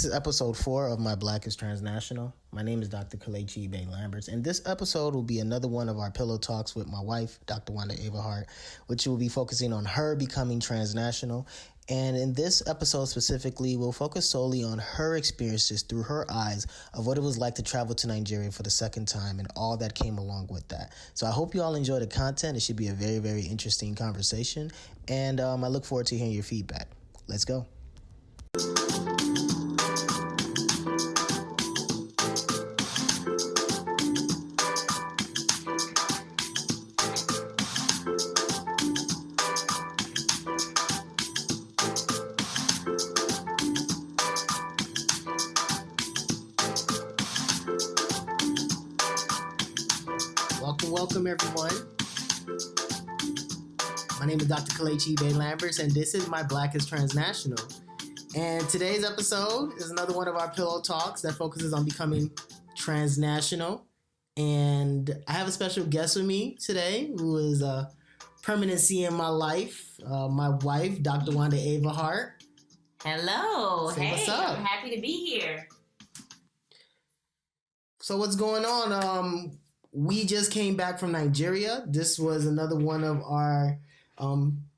This is episode 4 of My Black is Transnational. My name is Dr. Ibe-Lamberts, and this episode will be another one of our pillow talks with my wife, Dr. Wanda Ibe-Lamberts, which will be focusing on her becoming transnational. And in this episode specifically, we'll focus solely on her experiences through her eyes of what it was like to travel to Nigeria for the second time and all that came along with that. So I hope you all enjoy the content. It should be a very, very interesting conversation, and I look forward to hearing your feedback. Let's go. Welcome, everyone. My name is Dr. Ibe-Lamberts, and this is My Black is Transnational. And today's episode is another one of our pillow talks that focuses on becoming transnational. And I have a special guest with me today who is a permanency in my life, my wife, Dr. Wanda Ibe-Lamberts. Hello. Hey, what's up? I'm happy to be here. So what's going on? We just came back from Nigeria. This was another one of our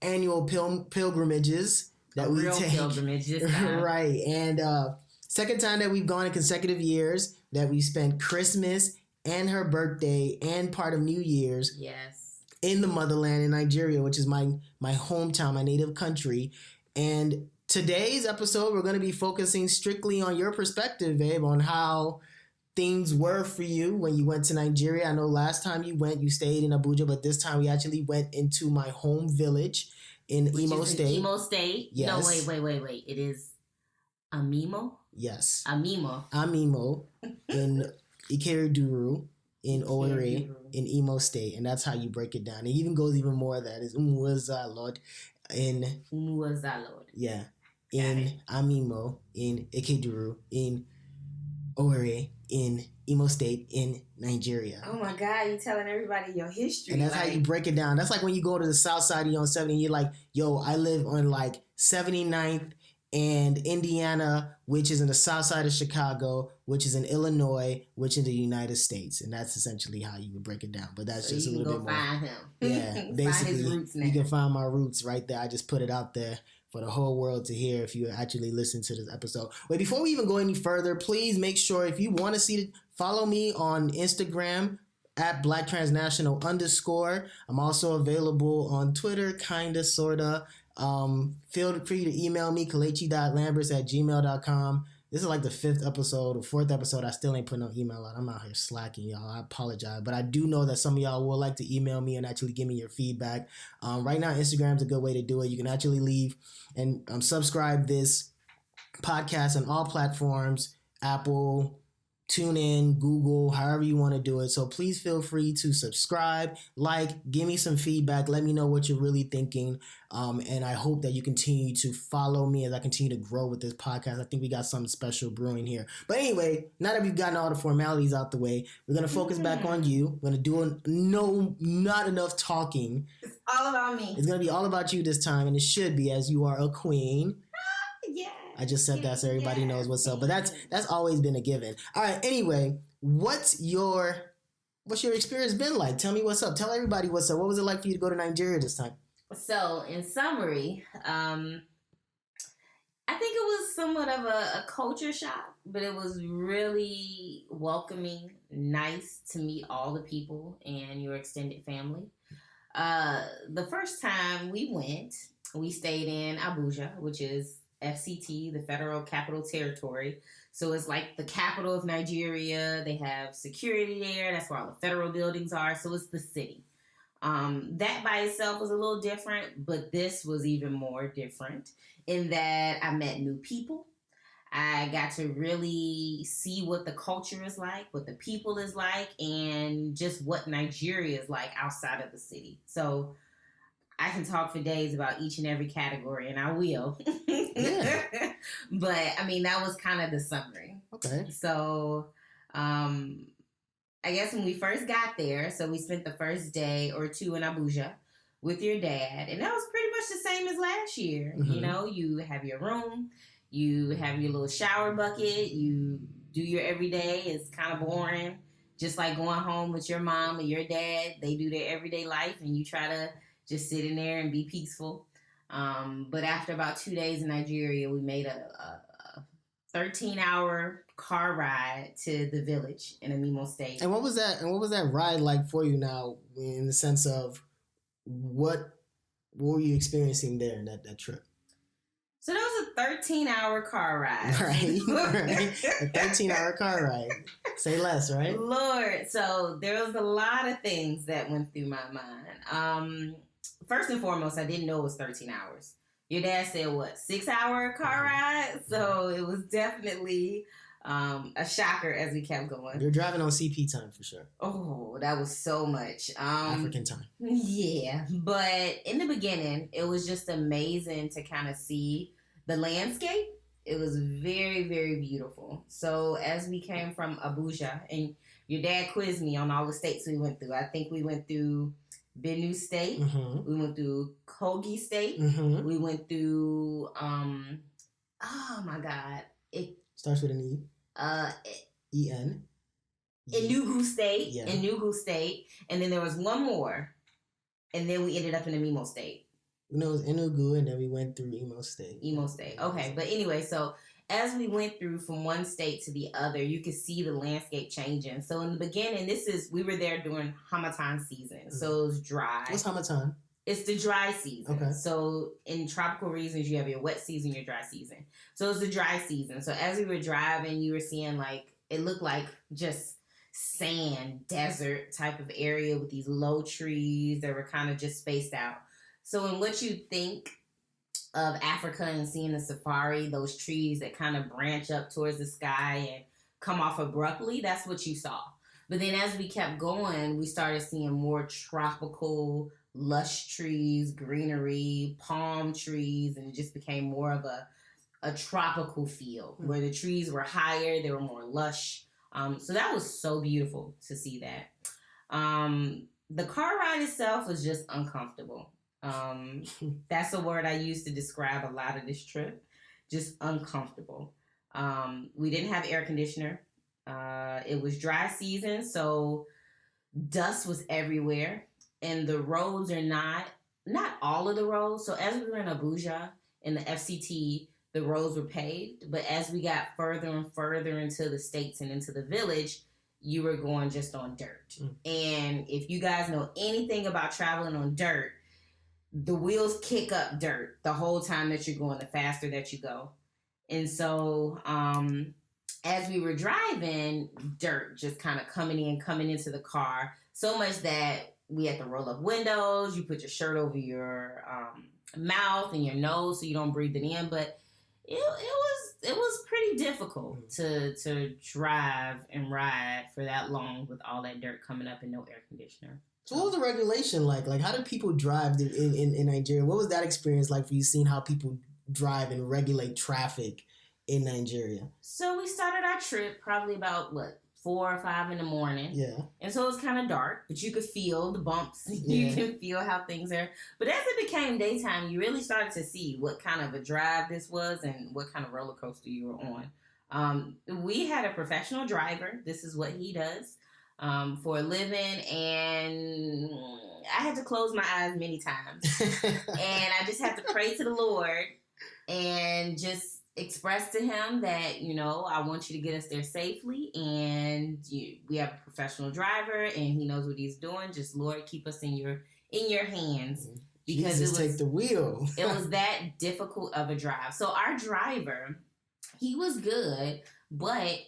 annual pilgrimages that we take. Pilgrimages, right. And second time that we've gone in consecutive years that we spent Christmas and her birthday and part of New Year's in the motherland in Nigeria, which is my hometown, my native country. And today's episode, we're going to be focusing strictly on your perspective, babe, on how things were for you when you went to Nigeria. I know last time you went, you stayed in Abuja, but this time we actually went into my home village in Imo State. Imo State? Yes. No, wait. It is Amimo? Yes. Amimo in Ikeduru in Owerri in Imo State. And that's how you break it down. It even goes even more. That is Umuwazalod in Umuwazalod. Yeah. In Amimo, in Ikeduru, in Owerri, in Imo State in Nigeria. Oh my God, you're telling everybody your history. And that's how you break it down. That's like when you go to the south side of on 70 and you're like, yo, I live on like 79th and Indiana, which is in the south side of Chicago, which is in Illinois, which is the United States. And that's essentially how you would break it down. But that's so just a little bit more. Find him. Yeah, basically, find his roots now. You can find my roots right there. I just put it out there for the whole world to hear if you actually listen to this episode. But before we even go any further, please make sure if you want to see follow me on Instagram at @BlackTransnational_. I'm also available on Twitter, kinda, sorta. Feel free to email me, kalechi.lamberts@gmail.com. This is like the 5th episode or 4th episode. I still ain't putting no email out. I'm out here slacking, y'all. I apologize. But I do know that some of y'all will like to email me and actually give me your feedback. Right now, Instagram's a good way to do it. You can actually leave and subscribe this podcast on all platforms, Apple, TuneIn, Google, however you want to do it. So please feel free to subscribe, give me some feedback. Let me know what you're really thinking. And I hope that you continue to follow me as I continue to grow with this podcast. I think we got something special brewing here. But anyway, now that we've gotten all the formalities out the way, we're going to focus back on you. We're going to do not enough talking. It's all about me. It's going to be all about you this time. And it should be, as you are a queen. Yeah. I just said that so everybody knows what's up. But that's always been a given. All right, anyway, what's your experience been like? Tell me what's up. Tell everybody what's up. What was it like for you to go to Nigeria this time? So, in summary, I think it was somewhat of a culture shock, but it was really welcoming, nice to meet all the people and your extended family. The first time we went, we stayed in Abuja, which is FCT, the Federal Capital Territory. So it's like the capital of Nigeria. They have security there. That's where all the federal buildings are. So it's the city. That by itself was a little different, but this was even more different in that I met new people. I got to really see what the culture is like, what the people is like, and just what Nigeria is like outside of the city. So I can talk for days about each and every category, and I will. Yeah. But, I mean, that was kind of the summary. Okay. So, I guess when we first got there, so we spent the first day or two in Abuja with your dad, and that was pretty much the same as last year. Mm-hmm. You know, you have your room, You have your little shower bucket. You do your everyday. It's kind of boring. Just like going home with your mom or your dad. They do their everyday life, and you try to just sit in there and be peaceful. But after about 2 days in Nigeria, we made a 13-hour car ride to the village in Imo State. And what was that ride like for you now, in the sense of what were you experiencing there in that trip? So that was a 13-hour car ride. Right. A 13-hour car ride. Say less, right? Lord. So there was a lot of things that went through my mind. First and foremost, I didn't know it was 13 hours. Your dad said, 6-hour car ride? So it was definitely a shocker as we kept going. You're driving on CP time for sure. Oh, that was so much. African time. Yeah. But in the beginning, it was just amazing to kind of see the landscape. It was very, very beautiful. So as we came from Abuja, and your dad quizzed me on all the states we went through. I think we went through Benue State. Mm-hmm. We went through Kogi State. Mm-hmm. We went through, oh my God. It starts with an E. E-N. Enugu State. Yeah. Enugu State. And then there was one more. And then we ended up in Imo State. No, it was Enugu, and then we went through Imo State. Imo State. Okay. But anyway, so as we went through from one state to the other, you could see the landscape changing. So in the beginning, we were there during Hamatan season. Mm-hmm. So it was dry. What's Hamatan? It's the dry season. Okay. So in tropical regions, you have your wet season, your dry season. So it's the dry season. So as we were driving, you were seeing it looked like just sand, desert type of area with these low trees that were kind of just spaced out. So in what you think of Africa and seeing the safari, those trees that kind of branch up towards the sky and come off abruptly, that's what you saw. But then as we kept going, we started seeing more tropical, lush trees, greenery, palm trees, and it just became more of a tropical feel where the trees were higher, they were more lush. So that was so beautiful to see that. The car ride itself was just uncomfortable. That's a word I use to describe a lot of this trip. Just uncomfortable. We didn't have air conditioner. It was dry season, so dust was everywhere. And the roads are not all of the roads. So as we were in Abuja, in the FCT, the roads were paved. But as we got further and further into the states and into the village, you were going just on dirt. And if you guys know anything about traveling on dirt, the wheels kick up dirt the whole time that you're going, the faster that you go. And so as we were driving, dirt just kind of coming into the car, so much that we had to roll up windows. You put your shirt over your mouth and your nose so you don't breathe it in. But it was pretty difficult to drive and ride for that long with all that dirt coming up and no air conditioner. So what was the regulation like? Like, how do people drive in Nigeria? What was that experience like for you, seeing how people drive and regulate traffic in Nigeria? So we started our trip probably about, 4 or 5 in the morning. Yeah. And so it was kind of dark, but you could feel the bumps. Yeah. You can feel how things are. But as it became daytime, you really started to see what kind of a drive this was and what kind of roller coaster you were on. We had a professional driver. This is what he does for a living. And I had to close my eyes many times. And I just had to pray to the Lord and just express to him that, I want you to get us there safely, and we have a professional driver and he knows what he's doing. Just, Lord, keep us in your hands, because Jesus, take the wheel. It was that difficult of a drive. So our driver, he was good, but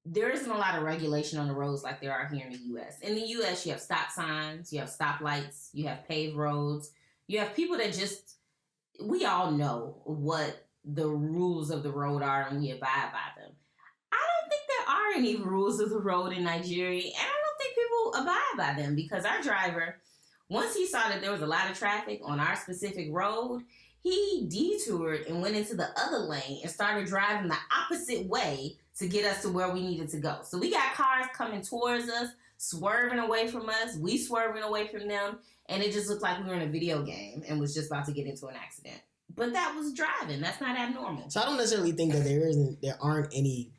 there isn't a lot of regulation on the roads like there are here in the U.S. In the U.S., you have stop signs, you have stoplights, you have paved roads, you have people that we all know what the rules of the road are and we abide by them. I don't think there are any rules of the road in Nigeria, and I don't think people abide by them, because our driver, once he saw that there was a lot of traffic on our specific road, he detoured and went into the other lane and started driving the opposite way to get us to where we needed to go. So we got cars coming towards us, swerving away from us, we swerving away from them, and it just looked like we were in a video game and was just about to get into an accident. But that was driving. That's not abnormal. So I don't necessarily think that there aren't any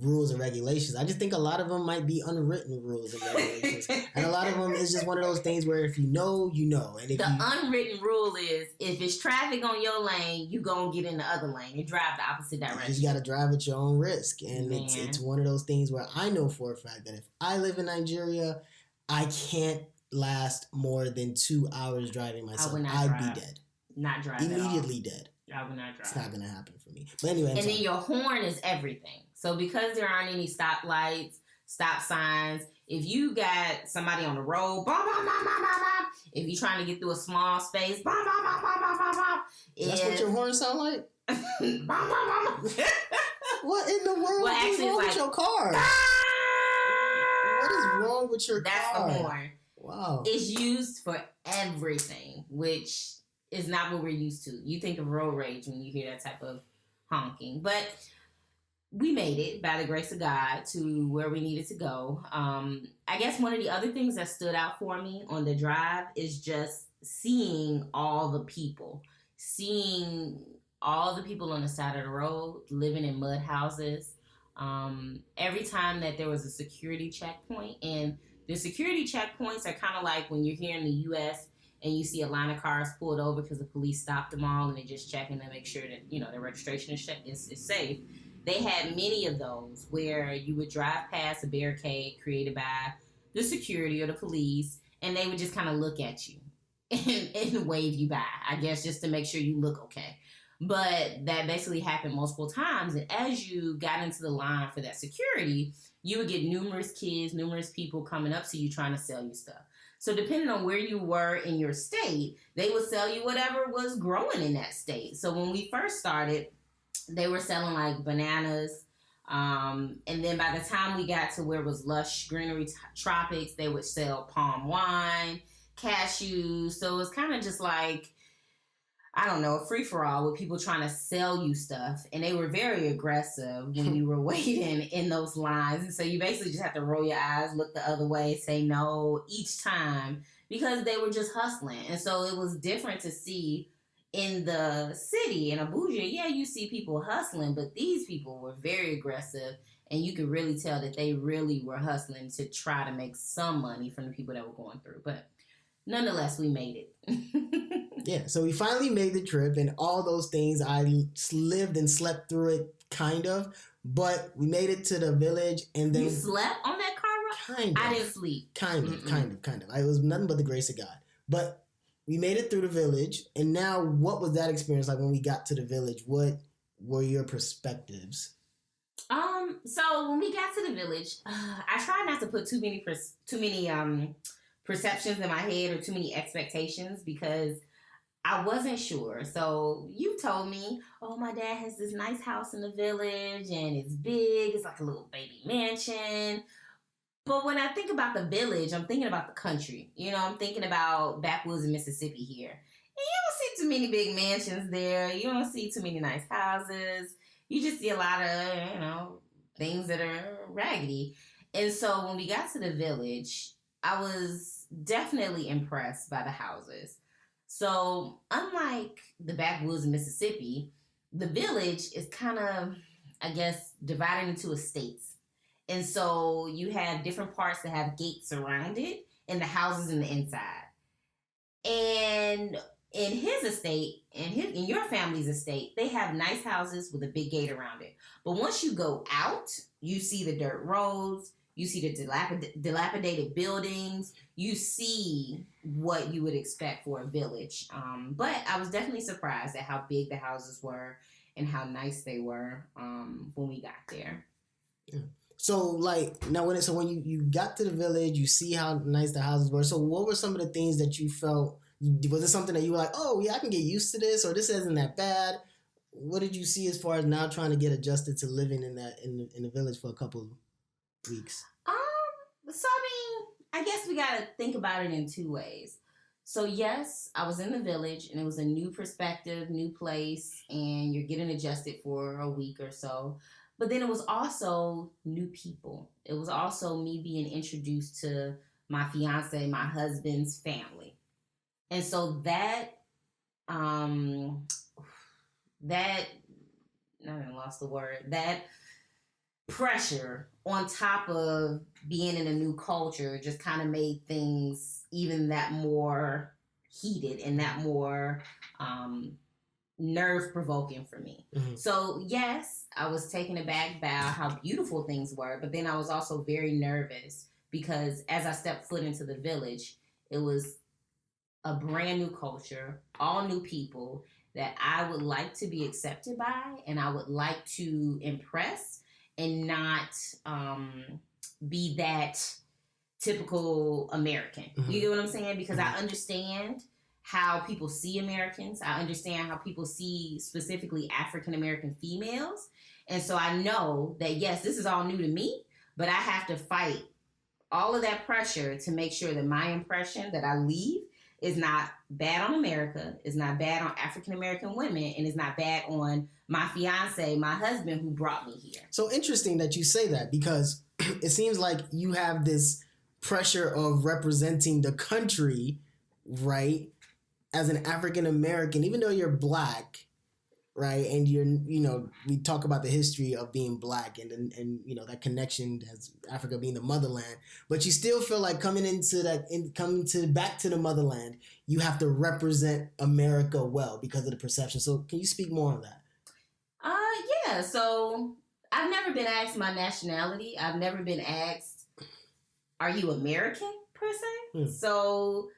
rules and regulations. I just think a lot of them might be unwritten rules and regulations. And a lot of them is just one of those things where if you know, you know. And if the unwritten rule is if it's traffic on your lane, you gonna get in the other lane and drive the opposite direction. You just gotta drive at your own risk. And it's one of those things where I know for a fact that if I live in Nigeria, I can't last more than 2 hours driving myself. I'd be dead. Not drive immediately dead. I would not drive. It's not gonna happen for me. But anyway, and then your horn is everything. So because there aren't any stoplights, stop signs, if you got somebody on the road, bah, bah, bah, bah, bah, bah, if you're trying to get through a small space, bah, bah, bah, bah, bah, bah, bah, that's what your horn sound like? Bah, bah, bah, bah. What in the world is wrong with your car? What is wrong with your car? That's the horn. Wow. It's used for everything, which is not what we're used to. You think of road rage when you hear that type of honking. But we made it, by the grace of God, to where we needed to go. I guess one of the other things that stood out for me on the drive is just seeing all the people. Seeing all the people on the side of the road, living in mud houses. Every time that there was a security checkpoint, and the security checkpoints are kind of like when you're here in the U.S., and you see a line of cars pulled over because the police stopped them all and they're just checking to make sure that, their registration is safe. They had many of those where you would drive past a barricade created by the security or the police, and they would just kind of look at you and wave you by, I guess, just to make sure you look okay. But that basically happened multiple times. And as you got into the line for that security, you would get numerous kids, numerous people coming up to you trying to sell you stuff. So depending on where you were in your state, they would sell you whatever was growing in that state. So when we first started, they were selling like bananas. And then by the time we got to where it was lush greenery tropics, they would sell palm wine, cashews. So it was kind of just like, I don't know, a free-for-all with people trying to sell you stuff. And they were very aggressive when you were waiting in those lines. And so you basically just have to roll your eyes, look the other way, say no each time because they were just hustling. And so it was different to see in the city, in Abuja. Yeah, you see people hustling, but these people were very aggressive. And you could really tell that they really were hustling to try to make some money from the people that were going through. But nonetheless, we made it. Yeah, so we finally made the trip, and all those things, I lived and slept through it, kind of, but we made it to the village, and then... You slept on that car ride? Kind of. I didn't sleep. Kind of. It was nothing but the grace of God. But we made it through the village, and now what was that experience like when we got to the village? What were your perspectives? So when we got to the village, I tried not to put too many perceptions in my head or too many expectations because I wasn't sure. So you told me, oh, my dad has this nice house in the village and it's big. It's like a little baby mansion. But when I think about the village, I'm thinking about the country. I'm thinking about backwoods in Mississippi here. And you don't see too many big mansions there. You don't see too many nice houses. You just see a lot of, things that are raggedy. And so when we got to the village, I was definitely impressed by the houses. So unlike the backwoods of Mississippi, the village is kind of, I guess, divided into estates. And so you have different parts that have gates around it and the houses in the inside. And in his estate, in your family's estate, they have nice houses with a big gate around it. But once you go out, you see the dirt roads, you see the dilapidated buildings. You see what you would expect for a village. But I was definitely surprised at how big the houses were and how nice they were when we got there. Yeah. So, when you got to the village, you see how nice the houses were. So, what were some of the things that you felt? Was it something that you were like, oh, yeah, I can get used to this, or this isn't that bad? What did you see as far as now trying to get adjusted to living in the village for a couple of weeks? So I guess we got to think about it in two ways. So yes, I was in the village and it was a new perspective, new place, and you're getting adjusted for a week or so. But then it was also new people. It was also me being introduced to my fiance, my husband's family. And so that that, I lost the word, that pressure on top of being in a new culture just kind of made things even that more heated and that more nerve provoking for me. Mm-hmm. So yes, I was taken aback by how beautiful things were, but then I was also very nervous because as I stepped foot into the village, it was a brand new culture, all new people that I would like to be accepted by and I would like to impress and not be that typical American. Mm-hmm. You get what I'm saying? Because I understand how people see Americans. I understand how people see specifically African American females. And so I know that, yes, this is all new to me, but I have to fight all of that pressure to make sure that my impression that I leave is not bad on America, is not bad on African American women, and is not bad on my fiance, my husband who brought me here. So interesting that you say that because it seems like you have this pressure of representing the country, right, as an African American, even though you're Black, right, and you're, we talk about the history of being Black and that connection as Africa being the motherland, but you still feel like coming back to the motherland, you have to represent America well because of the perception. So can you speak more on that? Yeah. So I've never been asked my nationality. I've never been asked, are you American per se? So,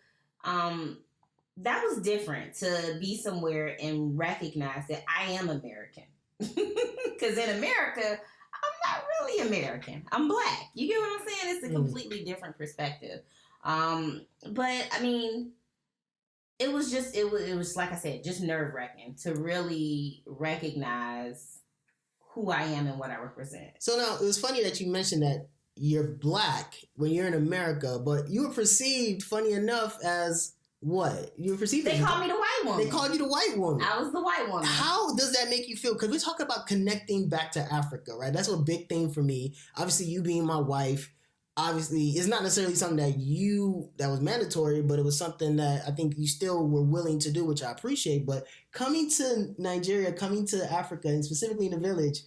that was different to be somewhere and recognize that I am American. Because in America, I'm not really American. I'm Black. You get what I'm saying? It's a completely different perspective. But I mean, it was like I said, just nerve-wracking to really recognize who I am and what I represent. So now, it was funny that you mentioned that you're Black when you're in America, but you were perceived, funny enough, as what? You were perceived They called me the white woman. They called you the white woman. I was the white woman. How does that make you feel? Because we talk about connecting back to Africa, right? That's a big thing for me. Obviously, you being my wife, obviously, it's not necessarily something that was mandatory, but it was something that I think you still were willing to do, which I appreciate. But coming to Nigeria, coming to Africa, and specifically in the village,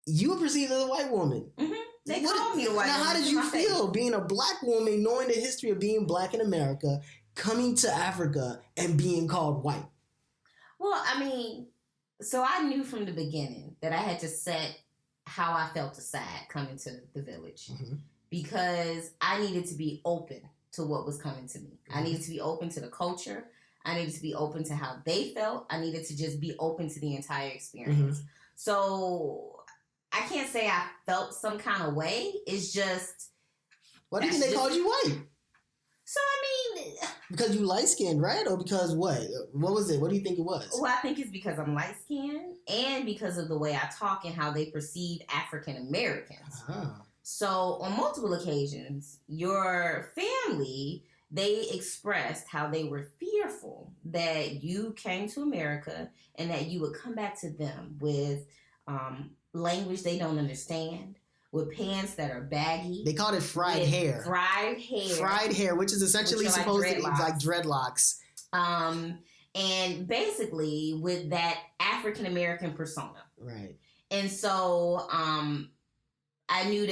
you were perceived as a white woman. Mm-hmm. They called me a white woman. Now, how did you feel being a Black woman, knowing the history of being Black in America, coming to Africa and being called white? Well, I mean, so I knew from the beginning that I had to set how I felt aside coming to the village because I needed to be open to what was coming to me. I needed to be open to the culture. I needed to be open to how they felt. I needed to just be open to the entire experience. So I can't say I felt some kind of way. It's just... Why do you think they called you white? So, I mean... Because you light-skinned, right? Or because what? What was it? What do you think it was? Well, I think it's because I'm light-skinned and because of the way I talk and how they perceive African Americans. So, on multiple occasions, your family, they expressed how they were fearful that you came to America and that you would come back to them with language they don't understand, with pants that are baggy. They called it fried hair. Fried hair. Fried hair, which is essentially supposed to be like dreadlocks. And basically with that African American persona. Right. And so I knew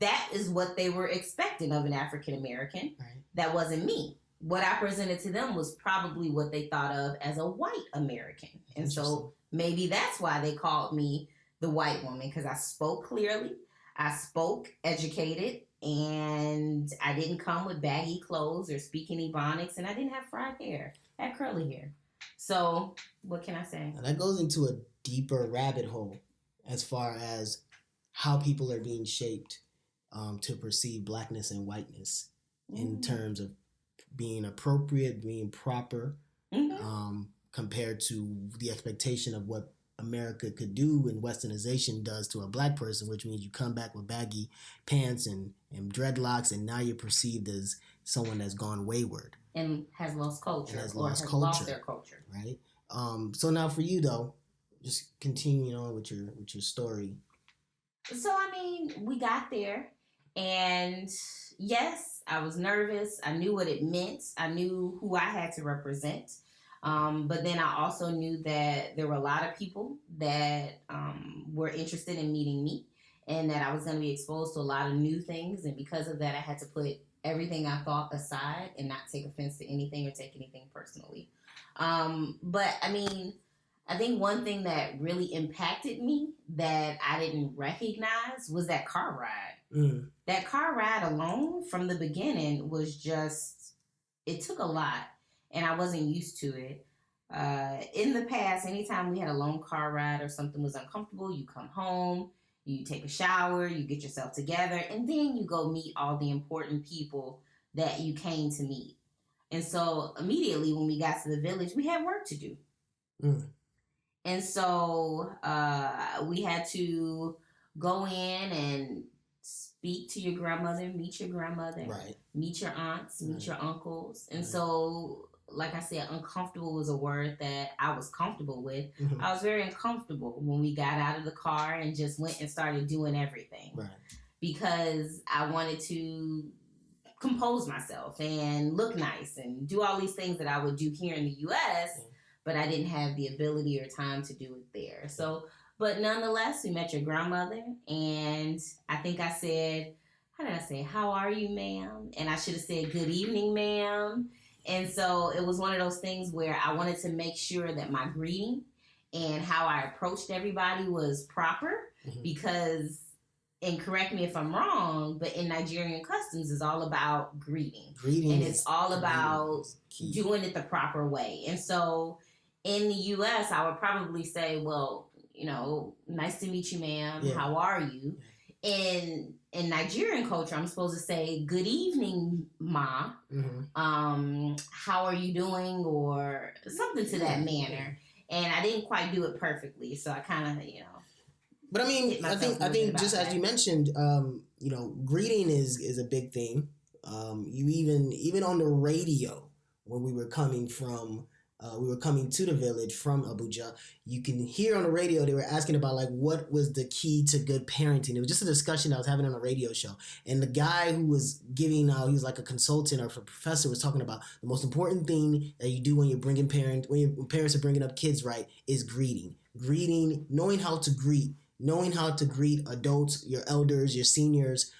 that is what they were expecting of an African American. Right. That wasn't me. What I presented to them was probably what they thought of as a white American. And so maybe that's why they called me the white woman, because I spoke clearly, I spoke educated, and I didn't come with baggy clothes or speak in Ebonics, and I didn't have fried hair. I had curly hair. So what can I say? And that goes into a deeper rabbit hole as far as how people are being shaped to perceive Blackness and whiteness in terms of being appropriate, being proper, compared to the expectation of what America could do and Westernization does to a Black person, which means you come back with baggy pants and dreadlocks, and now you're perceived as someone that's gone wayward and has lost culture, and has lost their culture, right? So now for you though, just continuing on with your story. So I mean, we got there, and yes, I was nervous. I knew what it meant. I knew who I had to represent. But then I also knew that there were a lot of people that were interested in meeting me, and that I was going to be exposed to a lot of new things. And because of that, I had to put everything I thought aside and not take offense to anything or take anything personally. But I mean, I think one thing that really impacted me that I didn't recognize was that car ride. That car ride alone from the beginning was just, it took a lot, and I wasn't used to it. In the past, anytime we had a long car ride or something was uncomfortable, you come home, you take a shower, you get yourself together, and then you go meet all the important people that you came to meet. And so immediately when we got to the village, we had work to do. And so we had to go in and speak to your grandmother, meet your grandmother, meet your aunts, meet your uncles. And so, like I said, uncomfortable was a word that I was comfortable with. I was very uncomfortable when we got out of the car and just went and started doing everything. Because I wanted to compose myself and look nice and do all these things that I would do here in the U.S., but I didn't have the ability or time to do it there. So, but nonetheless, we met your grandmother, and I think I said, how did I say, how are you, ma'am? And I should have said, good evening, ma'am. And so it was one of those things where I wanted to make sure that my greeting and how I approached everybody was proper, because, and correct me if I'm wrong, but in Nigerian customs, it's all about greeting. And it's all about doing it the proper way. And so in the U.S., I would probably say, well, you know, nice to meet you, ma'am. How are you? In Nigerian culture, I'm supposed to say, good evening, ma. How are you doing? Or something to that manner. And I didn't quite do it perfectly. So I kind of, you know. But I mean, I think just as you mentioned, you know, greeting is a big thing. You even on the radio when we were coming to the village from Abuja, you can hear on the radio they were asking about like what was the key to good parenting. It was just a discussion I was having on a radio show, and the guy who was giving he was like a consultant or a professor, was talking about the most important thing that you do when your parents are bringing up kids right is greeting, knowing how to greet adults, your elders, your seniors,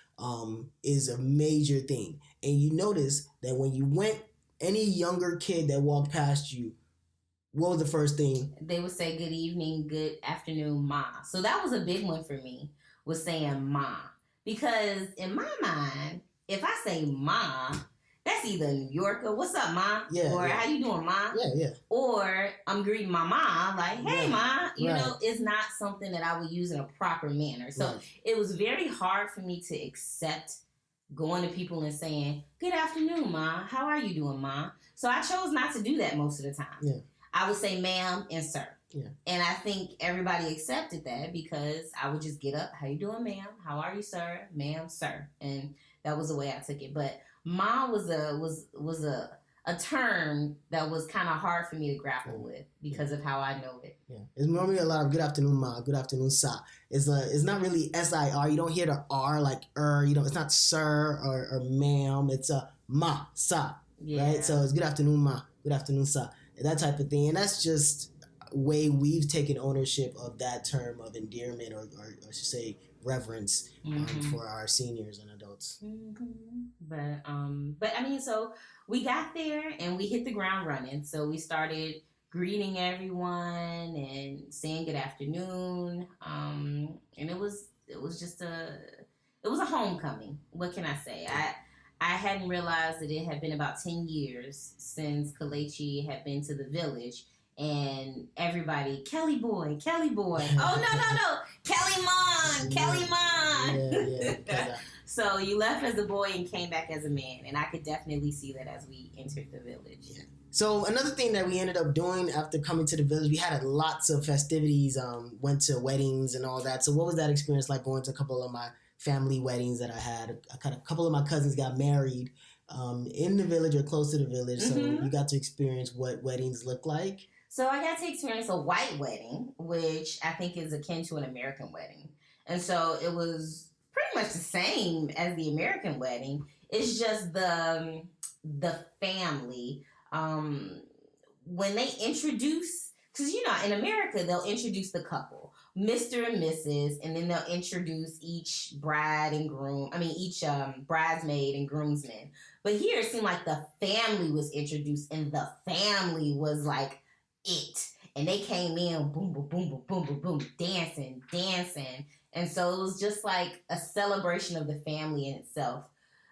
is a major thing. And you notice that when you went, any younger kid that walked past you, what was the first thing? They would say, good evening, good afternoon, ma. So that was a big one for me, was saying ma. Because in my mind, if I say ma, that's either New Yorker, what's up, ma? Or how you doing, ma? Or I'm greeting my mom, like, hey, ma. You know, it's not something that I would use in a proper manner. So it was very hard for me to accept going to people and saying, good afternoon, ma. How are you doing, ma? So I chose not to do that most of the time. I would say ma'am and sir. And I think everybody accepted that because I would just get up, how you doing, ma'am? How are you, sir? Ma'am, sir. And that was the way I took it. But ma was a term that was kind of hard for me to grapple with because of how I know it. It's normally a lot of good afternoon, ma, good afternoon, sa. It's not really S-I-R. You don't hear the R like it's not sir or ma'am. It's ma, sa, right? So it's good afternoon, ma, good afternoon, sa, that type of thing. And that's just a way we've taken ownership of that term of endearment or I should say reverence for our seniors and adults. But I mean, so we got there and we hit the ground running. So we started greeting everyone and saying good afternoon. And it was just it was a homecoming. What can I say? I hadn't realized that it had been about 10 years since Kelechi had been to the village. And everybody, Kelly boy. Oh, no. Kelly Mon. So you left as a boy and came back as a man. And I could definitely see that as we entered the village. So another thing that we ended up doing after coming to the village, we had lots of festivities, went to weddings and all that. So what was that experience like going to a couple of my family weddings that I had? A couple of my cousins got married in the village or close to the village. So you got to experience what weddings look like. So I got to experience a white wedding, which I think is akin to an American wedding. And so it was pretty much the same as the American wedding. It's just the family when they introduce, because in America they'll introduce the couple, Mr. and Mrs., and then they'll introduce each bride and groom. I mean, each bridesmaid and groomsman. But here it seemed like the family was introduced, and the family was like it. And they came in, boom, boom, boom, boom, boom, boom, boom, dancing, dancing. And so it was just like a celebration of the family in itself.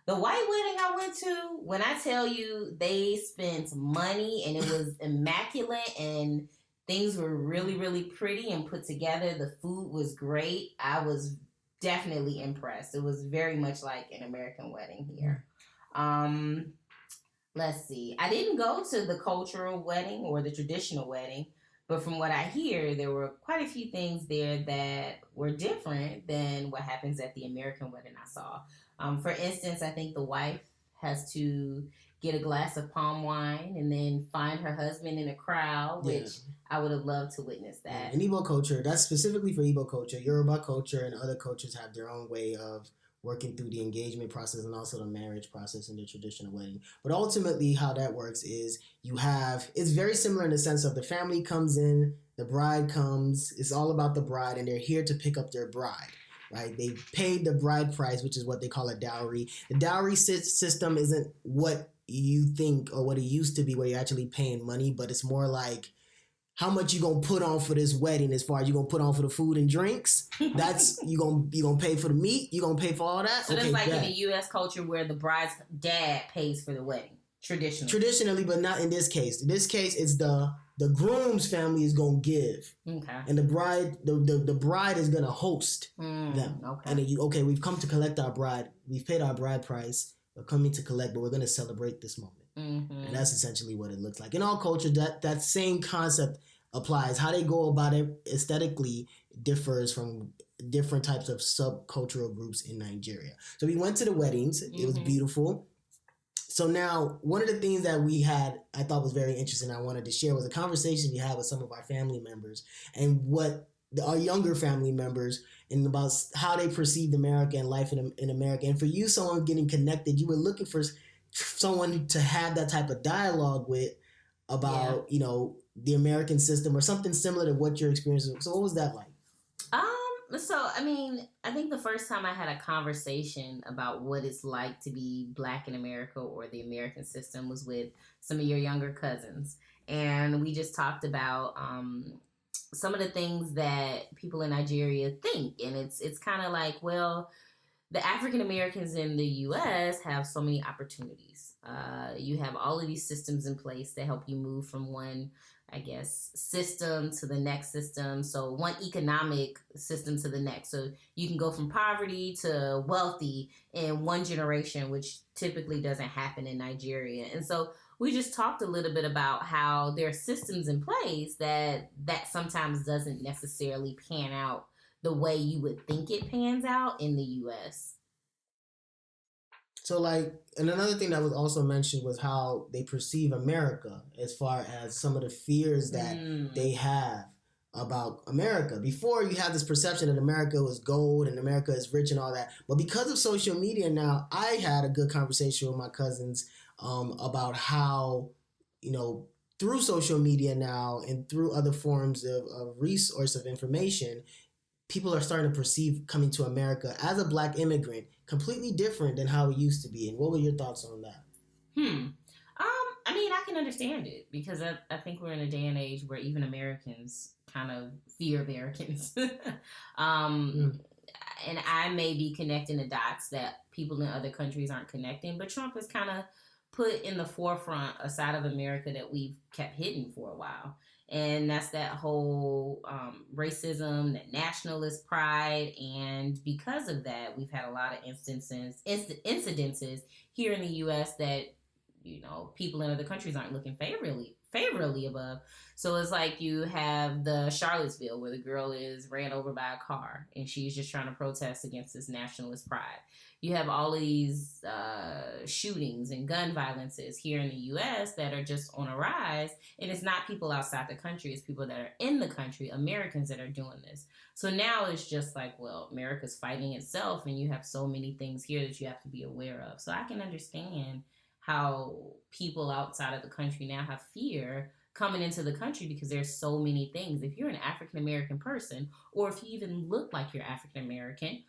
The white wedding I went to, when I tell you they spent money and it was immaculate and things were really, really pretty and put together, the food was great, I was definitely impressed. It was very much like an American wedding here. Let's see. I didn't go to the cultural wedding or the traditional wedding, but from what I hear, there were quite a few things there that were different than what happens at the American wedding I saw. For instance, I think the wife has to get a glass of palm wine and then find her husband in a crowd, which I would have loved to witness that. In Igbo culture, that's specifically for Igbo culture. Yoruba culture and other cultures have their own way of working through the engagement process and also the marriage process in the traditional wedding. But ultimately how that works is it's very similar in the sense of the family comes in, the bride comes, it's all about the bride, and they're here to pick up their bride. Right? They paid the bride price, which is what they call a dowry. The dowry system isn't what you think or what it used to be, where you're actually paying money, but it's more like how much you gonna put on for this wedding. As far as you gonna put on for the food and drinks, that's you gonna pay for the meat. You gonna pay for all that. So that's like in the U.S. culture where the bride's dad pays for the wedding traditionally, but not in this case. In this case, it's the groom's family is gonna give, and the bride is gonna host them. Okay, and then we've come to collect our bride. We've paid our bride price. We're coming to collect, but we're gonna celebrate this moment. And that's essentially what it looks like. In all cultures, that same concept applies. How they go about it aesthetically differs from different types of subcultural groups in Nigeria. So we went to the weddings. It was beautiful. So now, one of the things that we had, I thought was very interesting, I wanted to share, was a conversation we had with some of our family members and what our younger family members, and about how they perceived America and life in America. And for you, someone getting connected, you were looking for someone to have that type of dialogue with about, the American system or something similar to what you're experiencing. So what was that like? So, I mean, I think the first time I had a conversation about what it's like to be Black in America or the American system was with some of your younger cousins. And we just talked about some of the things that people in Nigeria think. And it's kind of like, well, the African Americans in the U.S. have so many opportunities. You have all of these systems in place that help you move from one, I guess, system to the next system. So one economic system to the next. So you can go from poverty to wealthy in one generation, which typically doesn't happen in Nigeria. And so we just talked a little bit about how there are systems in place that sometimes doesn't necessarily pan out the way you would think it pans out in the U.S. So, and another thing that was also mentioned was how they perceive America as far as some of the fears that they have about America. Before, you had this perception that America was gold and America is rich and all that. But because of social media now, I had a good conversation with my cousins about how, through social media now and through other forms of resource of information, people are starting to perceive coming to America as a Black immigrant completely different than how it used to be. And what were your thoughts on that? I mean, I can understand it because I think we're in a day and age where even Americans kind of fear Americans. And I may be connecting the dots that people in other countries aren't connecting, but Trump has kind of put in the forefront a side of America that we've kept hidden for a while. And that's that whole racism, that nationalist pride. And because of that, we've had a lot of incidences here in the U.S. that, people in other countries aren't looking favorably above. So it's like you have the Charlottesville where the girl is ran over by a car and she's just trying to protest against this nationalist pride. You have all of these shootings and gun violences here in the U.S. that are just on a rise. And it's not people outside the country. It's people that are in the country, Americans, that are doing this. So now it's just like, well, America's fighting itself and you have so many things here that you have to be aware of. So I can understand how people outside of the country now have fear coming into the country because there's so many things. If you're an African American person, or if you even look like you're African American,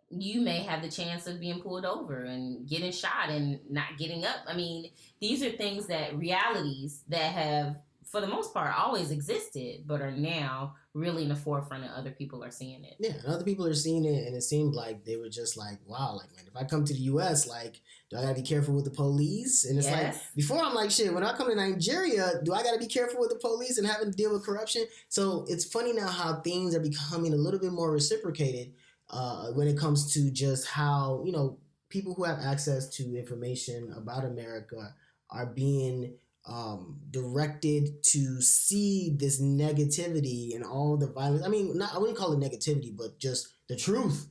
you may have the chance of being pulled over and getting shot and not getting up. I mean, these are things realities that have, for the most part, always existed, but are now really in the forefront and other people are seeing it. Yeah, and other people are seeing it, and it seemed like they were just like, wow, like, man, if I come to the U.S., like, do I got to be careful with the police? And it's like, before I'm like, shit, when I come to Nigeria, do I got to be careful with the police and having to deal with corruption? So it's funny now how things are becoming a little bit more reciprocated when it comes to just how, you know, people who have access to information about America are being directed to see this negativity and all the violence. I mean, I wouldn't call it negativity, but just the truth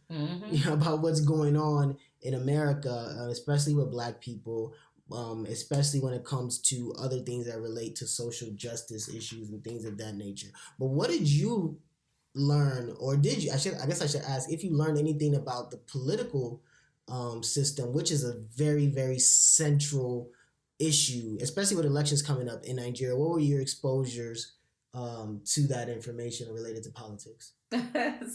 about what's going on in America, especially with Black people, especially when it comes to other things that relate to social justice issues and things of that nature. But what did you learn, or did you? I guess I should ask if you learned anything about the political system, which is a very, very central issue, especially with elections coming up in Nigeria. What were your exposures to that information related to politics?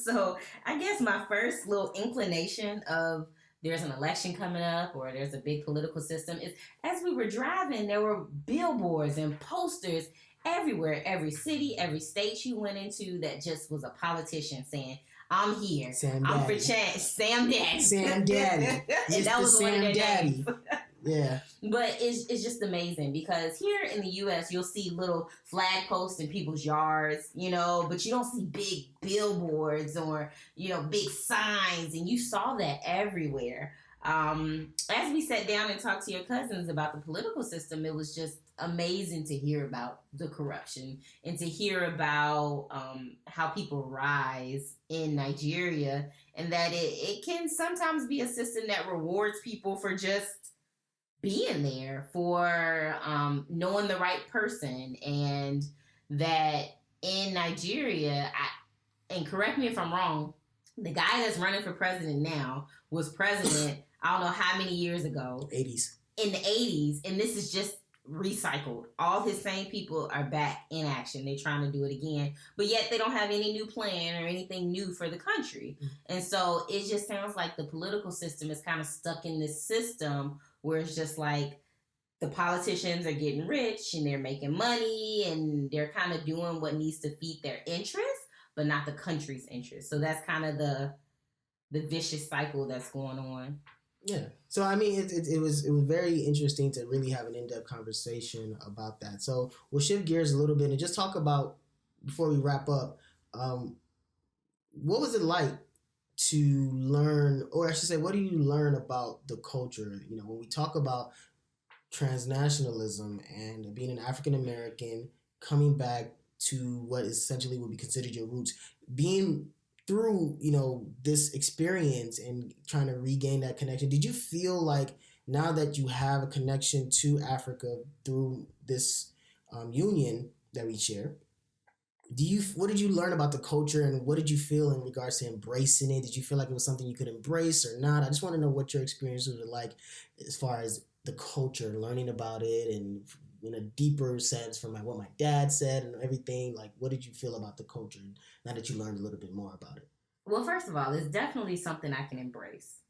So I guess my first little inclination of there's an election coming up or there's a big political system is, as we were driving, there were billboards and posters everywhere, every city, every state you went into, that just was a politician saying, I'm here. I'm for change. Sam Daddy. Sam Daddy. And that was one of their names. Yeah. But it's just amazing because here in the U.S., you'll see little flag posts in people's yards, you know, but you don't see big billboards or, you know, big signs. And you saw that everywhere. As we sat down and talked to your cousins about the political system, it was just amazing to hear about the corruption and to hear about how people rise in Nigeria, and that it can sometimes be a system that rewards people for just being there, for knowing the right person, and that in Nigeria, and correct me if I'm wrong, the guy that's running for president now was president I don't know how many years ago. 80s. In the 80s, and this is just recycled. All his same people are back in action. They're trying to do it again, but yet they don't have any new plan or anything new for the country. And so it just sounds like the political system is kind of stuck in this system where it's just like the politicians are getting rich and they're making money and they're kind of doing what needs to feed their interests, but not the country's interests. So that's kind of the vicious cycle that's going on. Yeah. So, I mean, it was very interesting to really have an in-depth conversation about that. So we'll shift gears a little bit and just talk about, before we wrap up, what was it like to learn, or I should say, what do you learn about the culture? You know, when we talk about transnationalism and being an African American, coming back to what essentially would be considered your roots, being through, you know, this experience and trying to regain that connection, did you feel like now that you have a connection to Africa through this union that we share, what did you learn about the culture and what did you feel in regards to embracing it? Did you feel like it was something you could embrace or not? I just want to know what your experiences were like as far as the culture, learning about it, and in a deeper sense from what my dad said and everything. Like, what did you feel about the culture now that you learned a little bit more about it? Well, first of all, it's definitely something I can embrace.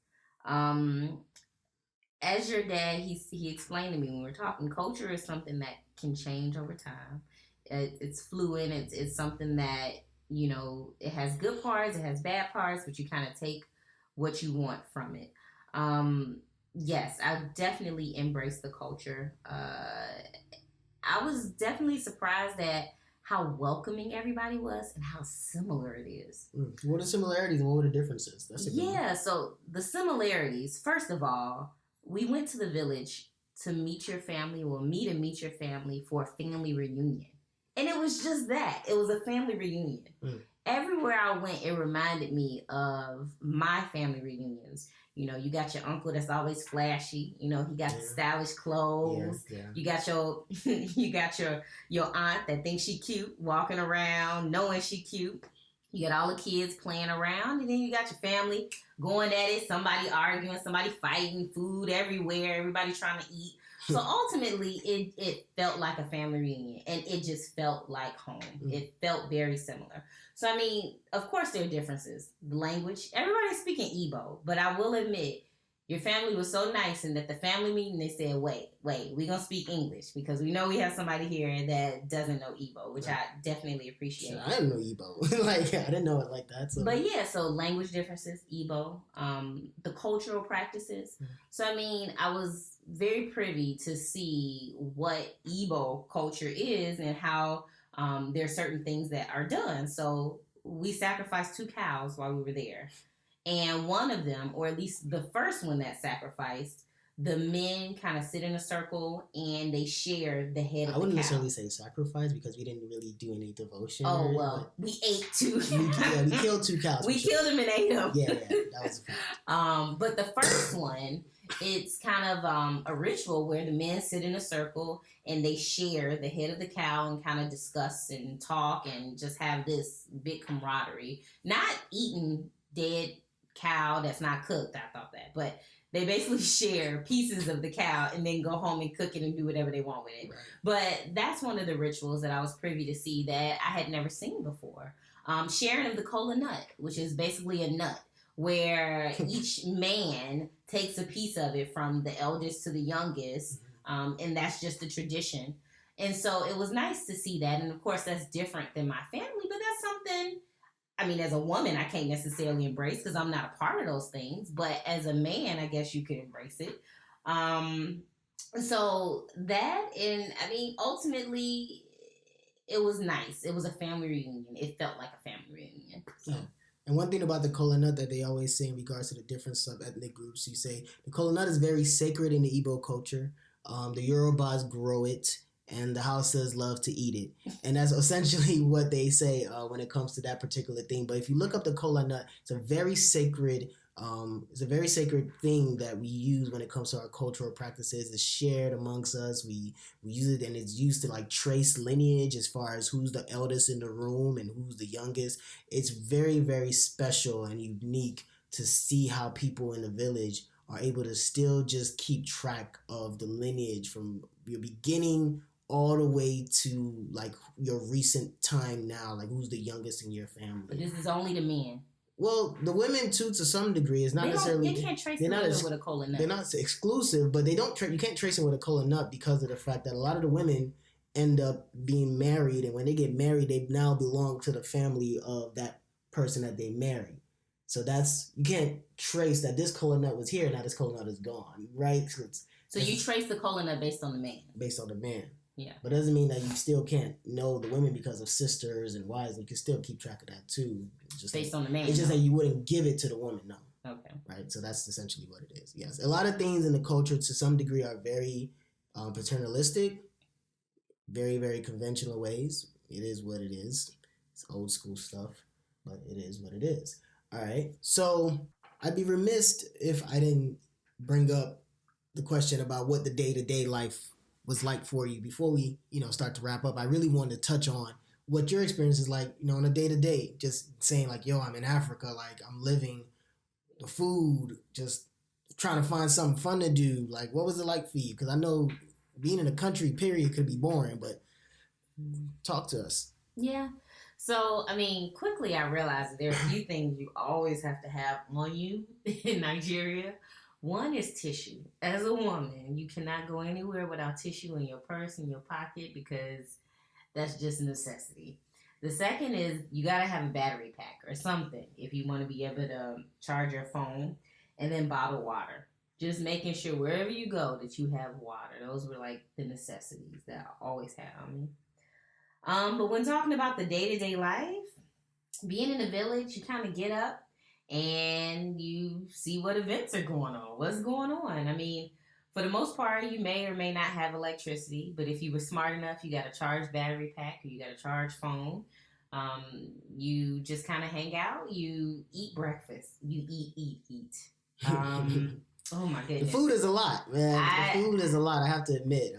As your dad, he explained to me when we were talking, culture is something that can change over time. It's fluid. It's something that, you know, it has good parts, it has bad parts, but you kind of take what you want from it. Yes, I definitely embraced the culture. I was definitely surprised at how welcoming everybody was and how similar it is. What are the similarities and what were the differences? That's a good one. So the similarities, first of all, we went to the village to meet your family, meet your family for a family reunion. And it was just that. It was a family reunion. Everywhere I went, it reminded me of my family reunions. You know, you got your uncle that's always flashy. You know, he got the stylish clothes. You got your aunt that thinks she cute, walking around knowing she cute. You got all the kids playing around, and then you got your family going at it, somebody arguing, somebody fighting, food everywhere, everybody trying to eat. So ultimately, it felt like a family reunion, and it just felt like home. It felt very similar. So, I mean, of course there are differences. The language, everybody's speaking Igbo, but I will admit, your family was so nice, and at the family meeting, they said, wait, we're going to speak English, because we know we have somebody here that doesn't know Igbo, which I definitely appreciate. I didn't know Igbo. Like, I didn't know it like that. So. But yeah, so language differences, Igbo, the cultural practices. So, I mean, I was very privy to see what Igbo culture is and how there are certain things that are done. So, we sacrificed 2 cows while we were there. And one of them, or at least the first one that sacrificed, the men kind of sit in a circle and they share the head of the cow. I wouldn't necessarily say sacrifice, because we didn't really do any devotion. Oh, well, we ate 2. We killed 2 cows. We killed them and ate them. Yeah, that was a fact. But the first one, it's kind of a ritual where the men sit in a circle and they share the head of the cow and kind of discuss and talk and just have this big camaraderie. Not eating dead cow that's not cooked, I thought that, but they basically share pieces of the cow and then go home and cook it and do whatever they want with it. Right. But that's one of the rituals that I was privy to see that I had never seen before. Sharing of the kola nut, which is basically a nut where each man takes a piece of it from the eldest to the youngest, and that's just the tradition. And so it was nice to see that, and of course that's different than my family, but that's something, I mean, as a woman, I can't necessarily embrace because I'm not a part of those things. But as a man, I guess you could embrace it. So that, and I mean, ultimately, it was nice. It was a family reunion. It felt like a family reunion. So. Yeah. And one thing about the kola nut that they always say in regards to the different sub-ethnic groups, you say the kola nut is very sacred in the Igbo culture. The Yorubas grow it, and the Hausas love to eat it. And that's essentially what they say when it comes to that particular thing. But if you look up the kola nut, it's a very sacred thing that we use when it comes to our cultural practices. It's shared amongst us. We use it, and it's used to like trace lineage as far as who's the eldest in the room and who's the youngest. It's very, very special and unique to see how people in the village are able to still just keep track of the lineage from your beginning all the way to like your recent time now, like who's the youngest in your family. But this is only the men. Well, the women too, to some degree, is not necessarily. They can't trace them with a kola nut. They're not exclusive, but they don't. You can't trace them with a kola nut because of the fact that a lot of the women end up being married, and when they get married, they now belong to the family of that person that they marry. So that's, you can't trace that this kola nut was here, now this kola nut is gone, right? So you trace the kola nut based on the man. Based on the man. Yeah. But it doesn't mean that you still can't know the women because of sisters and wives. You can still keep track of that too. Just based on the man. It's just that you wouldn't give it to the woman, no. Okay. Right? So that's essentially what it is. Yes. A lot of things in the culture to some degree are very paternalistic, very, very conventional ways. It is what it is. It's old school stuff, but it is what it is. All right. So I'd be remiss if I didn't bring up the question about what the day-to-day life was like for you before we, start to wrap up. I really wanted to touch on what your experience is like, on a day-to-day, just saying like, yo, I'm in Africa, like I'm living the food, just trying to find something fun to do. Like, what was it like for you? Because I know being in a country, period, could be boring, but talk to us. Yeah. So, I mean, quickly I realized that there are a few things you always have to have on you in Nigeria. One is tissue. As a woman, you cannot go anywhere without tissue in your purse, in your pocket, because that's just a necessity. The second is you got to have a battery pack or something if you want to be able to charge your phone, and then bottled water. Just making sure wherever you go that you have water. Those were like the necessities that I always had on me. But when talking about the day-to-day life, being in a village, you kind of get up and you see what events are going on. What's going on? I mean, for the most part, you may or may not have electricity, but if you were smart enough, you got a charged battery pack or you got a charged phone. You just kind of hang out. You eat breakfast. You eat. Oh my goodness. The food is a lot, man. The food is a lot, I have to admit.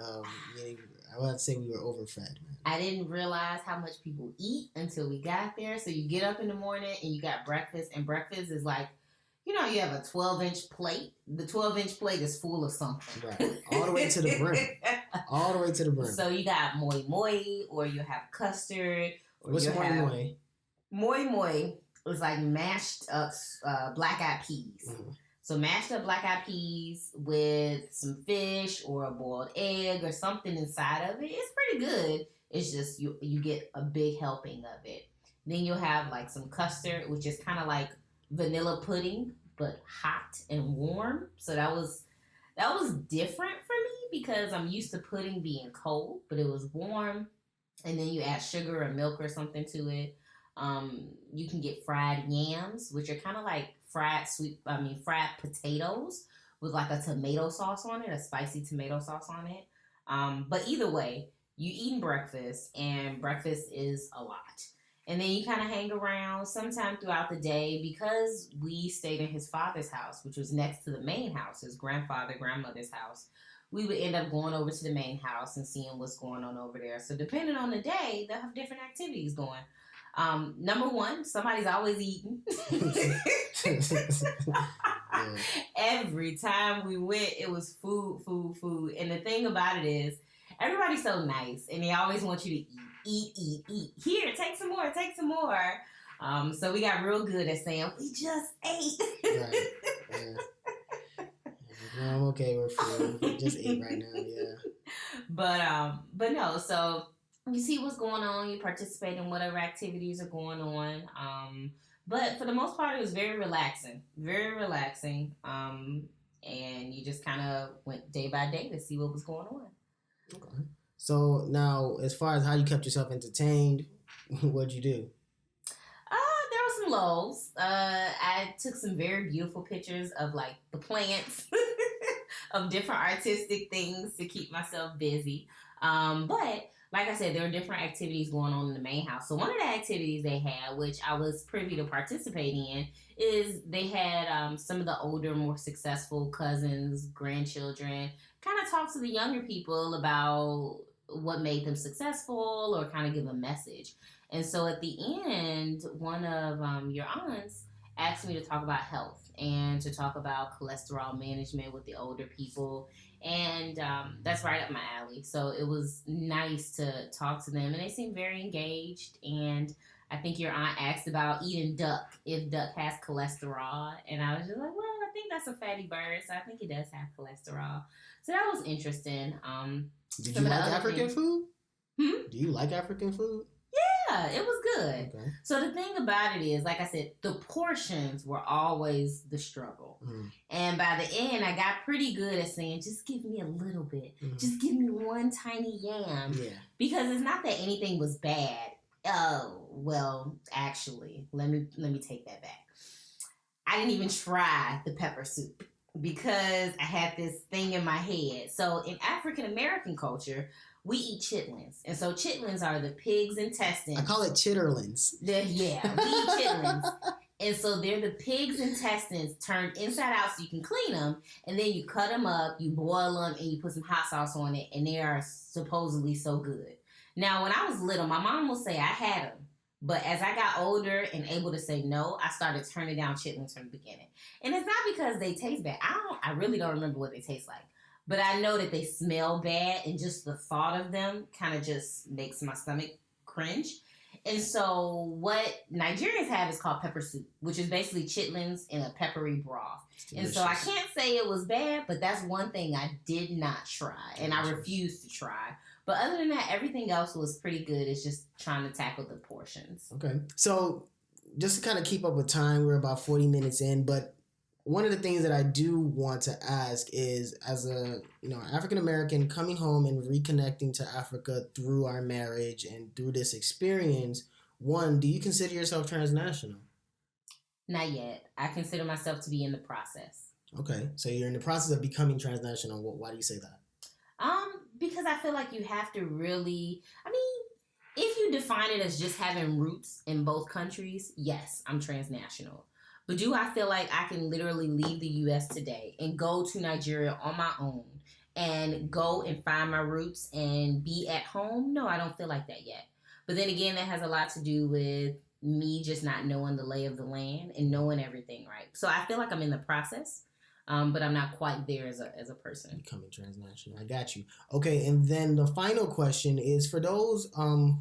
I would say we were overfed, man. I didn't realize how much people eat until we got there. So you get up in the morning and you got breakfast, and breakfast is like, you know, you have a 12-inch plate. The 12-inch plate is full of something. Right. All the way to the brim. All the way to the brim. So you got moi moi, or you have custard. Or what's moi moi? Moi moi is like mashed up black-eyed peas. Mm-hmm. So mashed up black-eyed peas with some fish or a boiled egg or something inside of it. It's pretty good. It's just you get a big helping of it. Then you'll have like some custard, which is kind of like vanilla pudding, but hot and warm. So that was different for me because I'm used to pudding being cold, but it was warm. And then you add sugar or milk or something to it. You can get fried yams, which are kind of like fried potatoes with like a tomato sauce on it, a spicy tomato sauce on it. But either way, you eating breakfast, and breakfast is a lot. And then you kind of hang around sometime throughout the day because we stayed in his father's house, which was next to the main house, his grandmother's house. We would end up going over to the main house and seeing what's going on over there. So depending on the day, they'll have different activities going. Number one, somebody's always eating. Every time we went, it was food. And the thing about it is, everybody's so nice, and they always want you to eat. Here, take some more. So we got real good at saying, we just ate. Right. Yeah. No, I'm okay with food. We just ate right now, yeah. But no, so you see what's going on, you participate in whatever activities are going on. But for the most part, it was very relaxing. And you just kind of went day by day to see what was going on. Okay. So now, as far as how you kept yourself entertained, what'd you do? There were some lows. I took some very beautiful pictures of like the plants, of different artistic things to keep myself busy. But like I said, there were different activities going on in the main house. So one of the activities they had, which I was privy to participating in, is they had some of the older, more successful cousins, grandchildren, kind of talk to the younger people about what made them successful or kind of give a message. And so at the end, one of your aunts asked me to talk about health and to talk about cholesterol management with the older people. And that's right up my alley. So it was nice to talk to them. And they seemed very engaged. And I think your aunt asked about eating duck, if duck has cholesterol. And I was just like, well, I think that's a fatty bird. So I think it does have cholesterol. So that was interesting. Did you like African food? Do you like African food? Yeah, it was good. Okay. So the thing about it is, like I said, the portions were always the struggle. And by the end, I got pretty good at saying, just give me a little bit. Just give me one tiny yam. Yeah. Because it's not that anything was bad. Oh, well, actually, let me take that back. I didn't even try the pepper soup because I had this thing in my head. So in African American culture, we eat chitlins. And so chitlins are the pig's intestines. I call it chitterlings. Yeah, we eat chitlins. And so they're the pig's intestines turned inside out so you can clean them. And then you cut them up, you boil them, and you put some hot sauce on it. And they are supposedly so good. Now, when I was little, my mom will say I had them. But as I got older and able to say no, I started turning down chitlins from the beginning. And it's not because they taste bad. I really don't remember what they taste like. But I know that they smell bad, and just the thought of them kind of just makes my stomach cringe. And so what Nigerians have is called pepper soup, which is basically chitlins in a peppery broth. And so I can't say it was bad, but that's one thing I did not try, and I refused to try. But other than that, everything else was pretty good. It's just trying to tackle the portions. Okay. So just to kind of keep up with time, we're about 40 minutes in, but one of the things that I do want to ask is, as a African American coming home and reconnecting to Africa through our marriage and through this experience, one, do you consider yourself transnational? Not yet. I consider myself to be in the process. Okay, so you're in the process of becoming transnational. Why do you say that? Because I feel like you have to really, if you define it as just having roots in both countries, yes, I'm transnational. But do I feel like I can literally leave the U.S. today and go to Nigeria on my own and go and find my roots and be at home. No, I don't feel like that yet. But then again, that has a lot to do with me just not knowing the lay of the land and knowing everything right. So I feel like I'm in the process, but I'm not quite there as a person. Becoming transnational. I got you. Okay, and then the final question is for those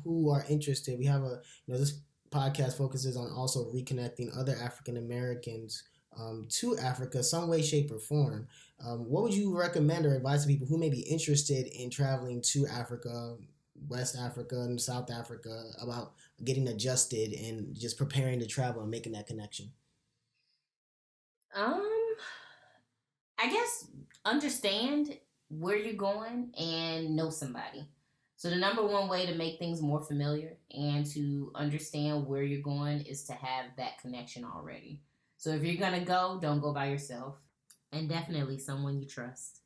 who are interested. We have this podcast focuses on also reconnecting other African Americans to Africa, some way, shape, or form. What would you recommend or advise to people who may be interested in traveling to Africa, West Africa, and South Africa about getting adjusted and just preparing to travel and making that connection? I guess understand where you're going and know somebody. So the number one way to make things more familiar and to understand where you're going is to have that connection already. So if you're gonna go, don't go by yourself, and definitely someone you trust.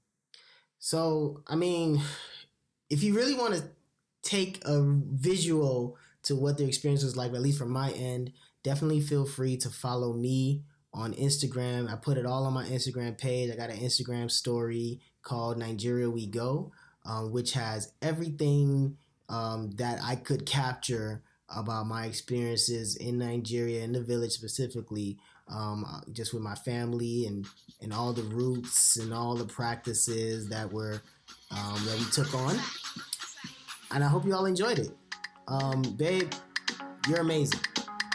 So, I mean, if you really want to take a visual to what the experience was like, at least from my end, definitely feel free to follow me on Instagram. I put it all on my Instagram page. I got an Instagram story called Nigeria We Go, which has everything that I could capture about my experiences in Nigeria, in the village specifically, just with my family and all the roots and all the practices that we took on. And I hope you all enjoyed it. Babe, you're amazing.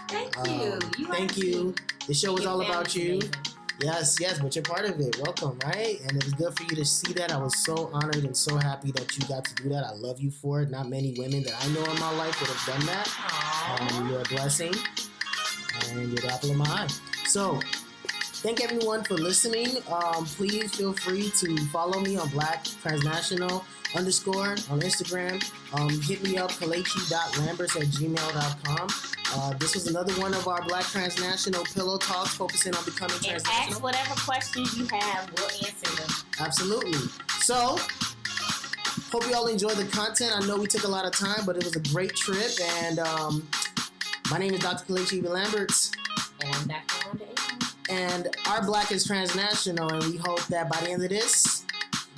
Thank you. Thank you. The show was all about you. Amazing. Yes, but you're part of it. Welcome, right? And it was good for you to see that. I was so honored and so happy that you got to do that. I love you for it. Not many women that I know in my life would have done that. You're a blessing, and you're the apple of my eye. So, thank everyone for listening. Please feel free to follow me on Black Transnational _ on Instagram. Hit me up, kalechi.lamberts@gmail.com. This was another one of our Black Transnational Pillow Talks focusing on becoming transnational. Ask whatever questions you have. We'll answer them. Absolutely. So, hope you all enjoyed the content. I know we took a lot of time, but it was a great trip. And my name is Dr. Kalechi Ibe-Lamberts. And I'm Dr. Wanda. And our Black is Transnational, and we hope that by the end of this,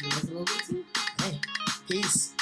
you guys will be too. Hey, peace.